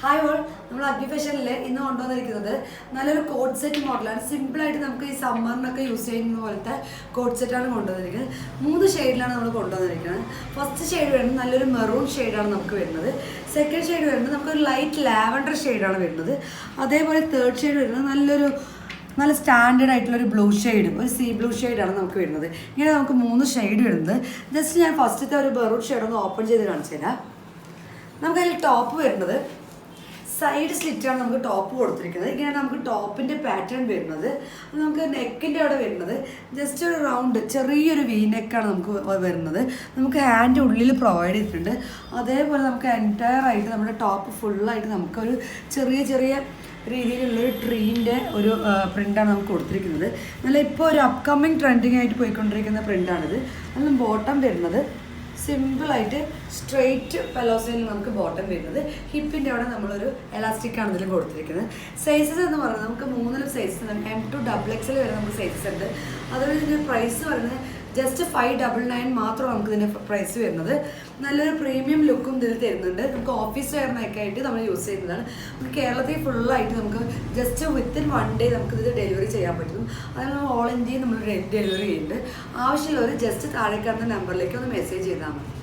Hi all, നമ്മൾ അഗ്നി ഫാഷനിൽ ഇന്ന് കൊണ്ടുവന്നിരിക്കുന്നത് നല്ലൊരു കോട്ട് സെറ്റ് മോഡലാണ്. സിമ്പിളായിട്ട് നമുക്ക് ഈ സമ്മറിനൊക്കെ യൂസ് ചെയ്യുന്ന പോലത്തെ കോട്ട് സെറ്റാണ് കൊണ്ടുവന്നിരിക്കുന്നത്. 3 ഷെയ്ഡിലാണ് നമ്മൾ കൊണ്ടുവന്നിരിക്കുന്നത്. ഫസ്റ്റ് ഷെയ്ഡ് വരുന്നത് നല്ലൊരു മെറൂൺ ഷെയ്ഡാണ് നമുക്ക് വരുന്നത്. സെക്കൻഡ് ഷെയ്ഡ് വരുന്നത് നമുക്കൊരു ലൈറ്റ് ലാവൻഡർ ഷെയ്ഡാണ് വരുന്നത്. അതേപോലെ തേർഡ് ഷെയ്ഡ് വരുന്നത് നല്ല സ്റ്റാൻഡേർഡ് ആയിട്ടുള്ളൊരു ബ്ലൂ ഷെയ്ഡും ഒരു സീ ബ്ലൂ ഷെയ്ഡാണ് നമുക്ക് വരുന്നത്. ഇങ്ങനെ നമുക്ക് 3 ഷെയ്ഡ് വരുന്നത്. ജസ്റ്റ് ഞാൻ ഫസ്റ്റത്തെ ഒരു മെറൂൺ ഷെയ്ഡ് ഒന്ന് ഓപ്പൺ ചെയ്ത് കാണിച്ചു തരാം. നമുക്കതിൽ ടോപ്പ് വരുന്നത് സൈഡ് സ്ലിറ്റാണ് നമുക്ക് ടോപ്പ് കൊടുത്തിരിക്കുന്നത്. ഇങ്ങനെ നമുക്ക് ടോപ്പിൻ്റെ പാറ്റേൺ വരുന്നത് നമുക്ക് നെക്കിൻ്റെ അവിടെ വരുന്നത് ജസ്റ്റ് ഒരു റൗണ്ട് ചെറിയൊരു വി നെക്കാണ് നമുക്ക് വരുന്നത്. നമുക്ക് ഹാൻഡ് ഉള്ളിൽ പ്രൊവൈഡ് ചെയ്തിട്ടുണ്ട്. അതേപോലെ നമുക്ക് എൻറ്റയർ ആയിട്ട് നമ്മുടെ ടോപ്പ് ഫുള്ളായിട്ട് നമുക്കൊരു ചെറിയ രീതിയിലുള്ളൊരു ട്രീൻ്റെ ഒരു പ്രിൻ്റാണ് നമുക്ക് കൊടുത്തിരിക്കുന്നത്. നല്ല ഇപ്പോൾ ഒരു അപ്കമ്മിങ് ട്രെൻഡിങ് ആയിട്ട് പോയിക്കൊണ്ടിരിക്കുന്ന പ്രിൻ്റാണിത്. അതിന് ബോട്ടം വരുന്നത് സിമ്പിളായിട്ട് സ്ട്രെയിറ്റ് പെലോസയിൽ നമുക്ക് ബോട്ടം വരുന്നത്. ഹിപ്പിൻ്റെ അവിടെ നമ്മളൊരു എലാസ്റ്റിക്കാണ് ഇതിൽ കൊടുത്തിരിക്കുന്നത്. സൈസസ് എന്ന് പറയുന്നത് നമുക്ക് 3 സൈസസ് M to XXL വരെ നമുക്ക് സൈസസ് ഉണ്ട്. അതുപോലെ ഇതിൻ്റെ പ്രൈസ് പറയുന്നത് ജസ്റ്റ് 599 മാത്രം നമുക്ക് ഇതിൻ്റെ പ്രൈസ് വരുന്നത്. നല്ലൊരു പ്രീമിയം ലുക്കും ഇതിൽ തരുന്നുണ്ട്. നമുക്ക് ഓഫീസ് വെയറിനൊക്കെ ആയിട്ട് നമ്മൾ യൂസ് ചെയ്യുന്നതാണ്. നമുക്ക് കേരളത്തിൽ ഫുള്ളായിട്ട് നമുക്ക് ജസ്റ്റ് വിത്തിൻ 1 ഡേ നമുക്കിത് ഡെലിവറി ചെയ്യാൻ പറ്റും. അതിന് നമ്മൾ ഓൾ ഇന്ത്യയിൽ നമ്മൾ ഡെലിവറി ചെയ്യുന്നുണ്ട്. ആവശ്യമുള്ളവർ ജസ്റ്റ് താഴെ കാണുന്ന നമ്പറിലേക്ക് ഒന്ന് മെസ്സേജ് ചെയ്താൽ മതി.